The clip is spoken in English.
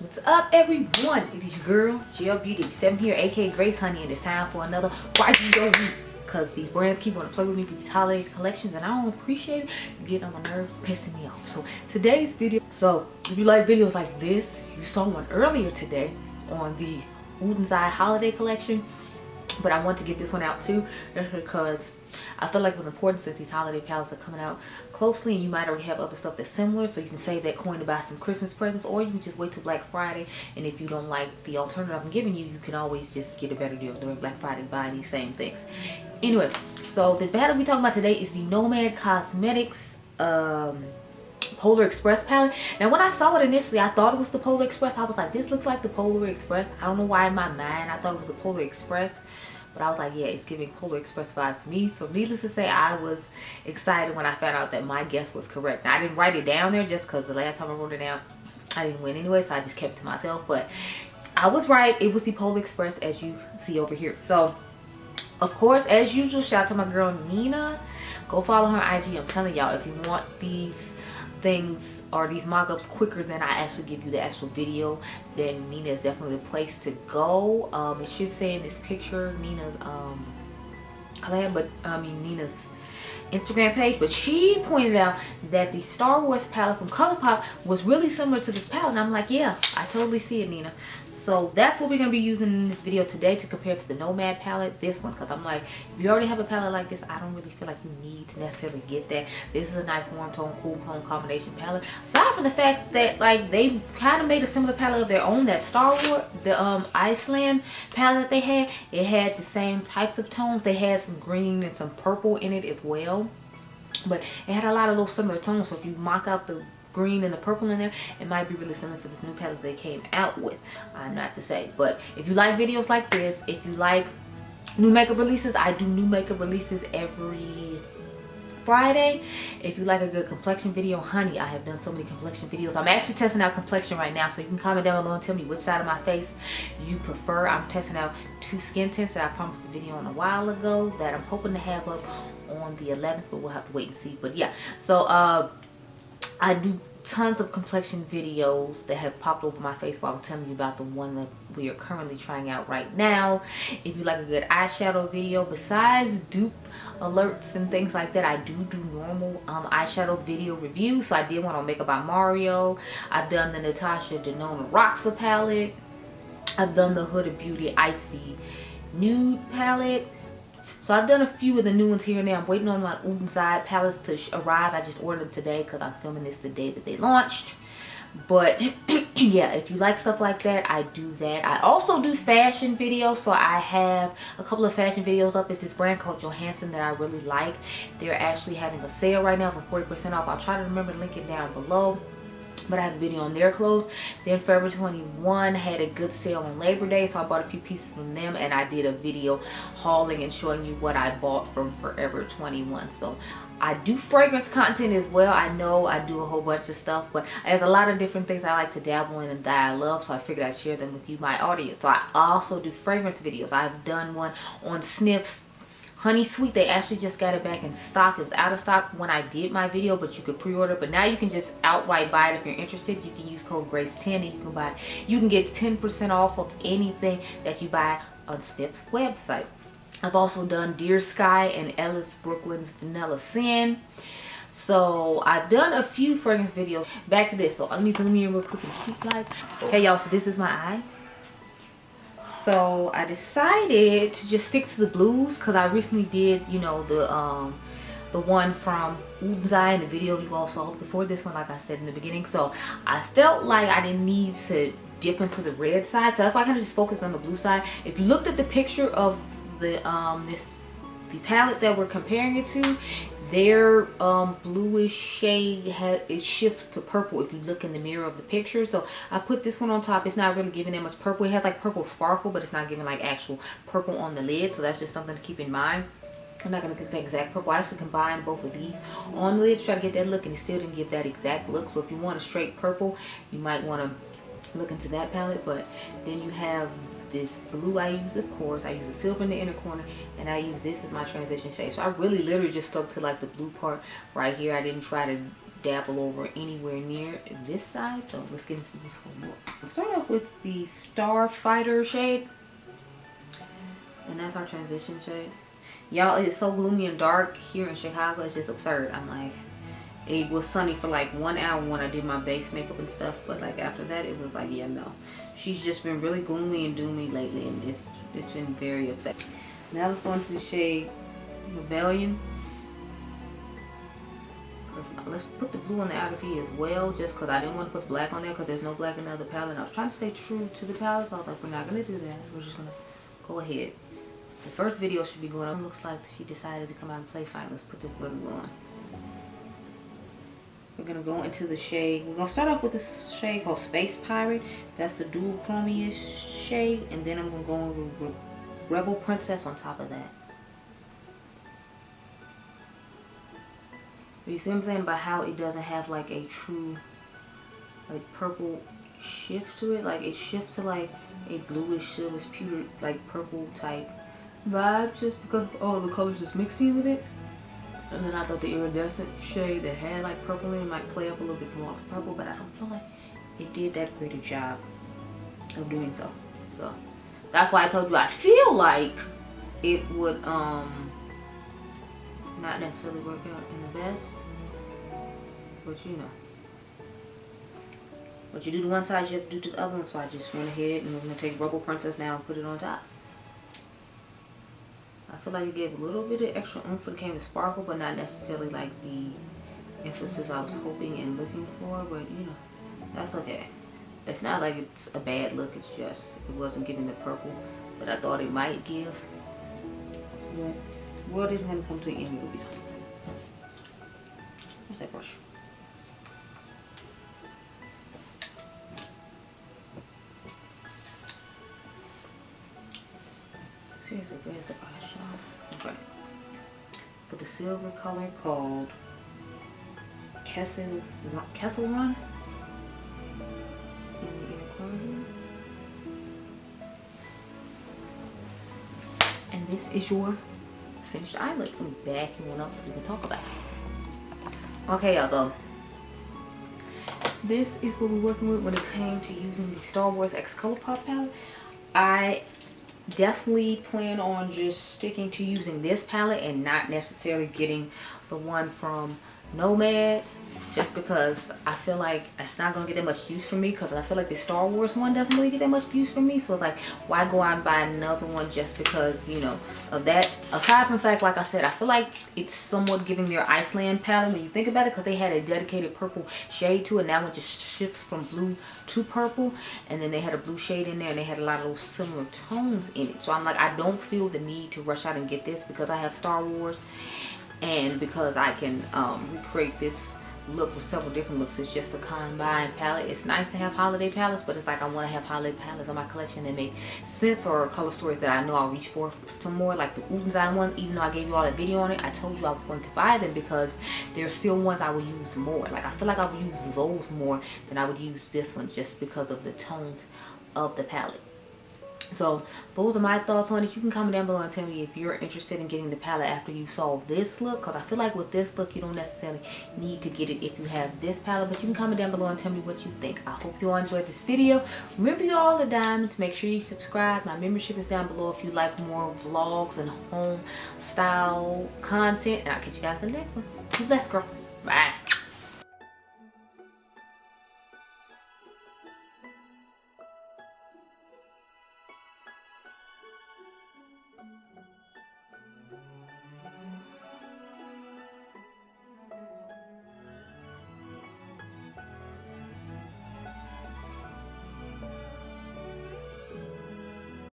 What's up, everyone? It is your girl, Gelbeauty, 7 here, aka Grace Honey, and it's time for another Why You Don't Week. Because these brands keep on to play with me with these holidays collections, and I don't appreciate it. You're getting on my nerves, pissing me off. So today's video, if you like videos like this, you saw one earlier today on the Ulta holiday collection. But I want to get this one out too, just because I feel like it was important since these holiday palettes are coming out closely, and you might already have other stuff that's similar, so you can save that coin to buy some Christmas presents, or you can just wait till Black Friday. And if you don't like the alternative I'm giving you, you can always just get a better deal during Black Friday buying these same things. Anyway, so the palette we're talking about today is the Nomad Cosmetics Polar Express palette. Now when I saw it initially, I thought it was the Polar Express. I was like, this looks like the Polar Express. I don't know why in my mind I thought it was the Polar Express, but I was like, yeah, it's giving Polar Express vibes to me. So needless to say, I was excited when I found out that my guess was correct. Now I didn't write it down there just because the last time I wrote it down I didn't win anyway, so I just kept it to myself. But I was right, it was the Polar Express, as you see over here. So of course, as usual, shout out to my girl Nina. Go follow her on IG. I'm telling y'all, if you want these things or these mock-ups quicker than I actually give you the actual video, then Nina is definitely the place to go. It should say in this picture Nina's collab, but Nina's Instagram page, but she pointed out that the Star Wars palette from ColourPop was really similar to this palette, and I'm like, yeah, I totally see it, Nina. So that's what we're going to be using in this video today to compare to the Nomad palette, this one, because I'm like, if you already have a palette like this, I don't really feel like you need to necessarily get that. This is a nice warm tone, cool tone combination palette. Aside from the fact that like they kind of made a similar palette of their own, that Star Wars, the Iceland palette that they had, it had the same types of tones. They had some green and some purple in it as well, but it had a lot of those similar tones. So if you mock out the green and the purple in there, it might be really similar to this new palette they came out with. I'm not to say, but if you like videos like this, if you like new makeup releases, I do new makeup releases every Friday. If you like a good complexion video, honey, I have done so many complexion videos. I'm actually testing out complexion right now, so you can comment down below and tell me which side of my face you prefer. I'm testing out 2 skin tints that I promised the video on a while ago that I'm hoping to have up on the 11th, but we'll have to wait and see. But yeah, so I do tons of complexion videos that have popped over my face while I was telling you about the one that we are currently trying out right now. If you like a good eyeshadow video, besides dupe alerts and things like that, I do normal eyeshadow video reviews. So I did one on Makeup by Mario. I've done the Natasha Denona Roxa palette. I've done the Huda Beauty Icy Nude palette. So I've done a few of the new ones here and there. I'm waiting on my Ulta palettes to arrive. I just ordered them today because I'm filming this the day that they launched. But yeah, if you like stuff like that, I do that. I also do fashion videos. So I have a couple of fashion videos up. It's this brand called Johansson that I really like. They're actually having a sale right now for 40% off. I'll try to remember to link it down below. But I have a video on their clothes. Then Forever 21 had a good sale on Labor Day, so I bought a few pieces from them, and I did a video hauling and showing you what I bought from Forever 21. So I do fragrance content as well. I know I do a whole bunch of stuff, but there's a lot of different things I like to dabble in and that I love, so I figured I'd share them with you, my audience. So I also do fragrance videos. I've done one on Snif's Honey Sweet. They actually just got it back in stock. It was out of stock when I did my video, but you could pre-order. But now you can just outright buy it if you're interested. You can use code GRACE10 and you can get 10% off of anything that you buy on Snif's website. I've also done Dear Skye and Ellis Brooklyn's Vanilla Sin. So I've done a few fragrance videos. Back to this. So let me zoom in real quick and keep like, okay y'all, so this is my eye. So I decided to just stick to the blues because I recently did, you know, the one from Ulta in the video you all saw before this one, like I said in the beginning. So I felt like I didn't need to dip into the red side, so that's why I kind of just focused on the blue side. If you looked at the picture of the the palette that we're comparing it to, their bluish shade it shifts to purple if you look in the mirror of the picture. So I put this one on top. It's not really giving that much purple. It has like purple sparkle, but it's not giving like actual purple on the lid, so that's just something to keep in mind. I'm not going to get the exact purple. I actually combined both of these on the lid to try to get that look, and it still didn't give that exact look. So if you want a straight purple, you might want to look into that palette. But then you have this blue I use, of course. I use a silver in the inner corner, and I use this as my transition shade. So I really literally just stuck to like the blue part right here. I didn't try to dabble over anywhere near this side. So let's get into this one more. We'll start off with the Starfighter shade. And that's our transition shade. Y'all, it's so gloomy and dark here in Chicago. It's just absurd. I'm like, it was sunny for like 1 hour when I did my base makeup and stuff. But like after that, it was like, yeah, no. She's just been really gloomy and doomy lately. And it's been very upsetting. Now let's go into the shade Rebellion. Let's put the blue on the outer V as well, just because I didn't want to put the black on there because there's no black in the other palette. I was trying to stay true to the palette, so I was like, we're not going to do that. We're just going to go ahead. The first video should be going on. Looks like she decided to come out and play fine. Let's put this glitter glue on. We're going to go into the shade. We're going to start off with this shade called Space Pirate. That's the dual chromey-ish shade. And then I'm going to go over Rebel Princess on top of that. You see what I'm saying about how it doesn't have like a true like purple shift to it? Like it shifts to like a bluish, silver, pewter, like purple type vibe just because of all the colors just mixed in with it. And then I thought the iridescent shade that had like purple in it might play up a little bit more of purple, but I don't feel like it did that great a job of doing so. So that's why I told you I feel like it would not necessarily work out in the best, but you know, what you do to one side you have to do to the other one. So I just went ahead and we're gonna take Rebel Princess now and put it on top. I feel like it gave a little bit of extra oomph when it came to sparkle, but not necessarily like the emphasis I was hoping and looking for. But you know, that's okay. It's not like it's a bad look, it's just it wasn't giving the purple that I thought it might give. Yeah. World isn't going to come to an end, we'll be done. Where's that brush? Seriously, where's the brush? Okay. Let's put the silver color called Kessel Run. And this is your finished eyelid. Let me back one up so we can talk about it. Okay, y'all, so this is what we're working with when it came to using the Star Wars X ColourPop palette. I definitely plan on just sticking to using this palette and not necessarily getting the one from Nomad, just because I feel like it's not gonna get that much use from me, because I feel like the Star Wars one doesn't really get that much use from me. So it's like, why go out and buy another one just because, you know, of that? Aside from the fact, like I said, I feel like it's somewhat giving their Iceland palette when you think about it, because they had a dedicated purple shade to it. Now it just shifts from blue to purple, and then they had a blue shade in there, and they had a lot of those similar tones in it. So I'm like, I don't feel the need to rush out and get this because I have Star Wars, and because I can recreate this look with several different looks. It's just a combined palette. It's nice to have holiday palettes, but it's like I want to have holiday palettes in my collection that make sense, or color stories that I know I'll reach for some more, like the Ulta ones. Even though I gave you all that video on it, I told you I was going to buy them because they're still ones I would use more. Like I feel like I would use those more than I would use this one, just because of the tones of the palette. So those are my thoughts on it. You can comment down below and tell me if you're interested in getting the palette after you saw this look, because I feel like with this look you don't necessarily need to get it if you have this palette. But you can comment down below and tell me what you think. I hope you all enjoyed this video. Remember, you all the diamonds, make sure you subscribe. My membership is down below if you like more vlogs and home style content, and I'll catch you guys in the next one. Be blessed, girl. Bye.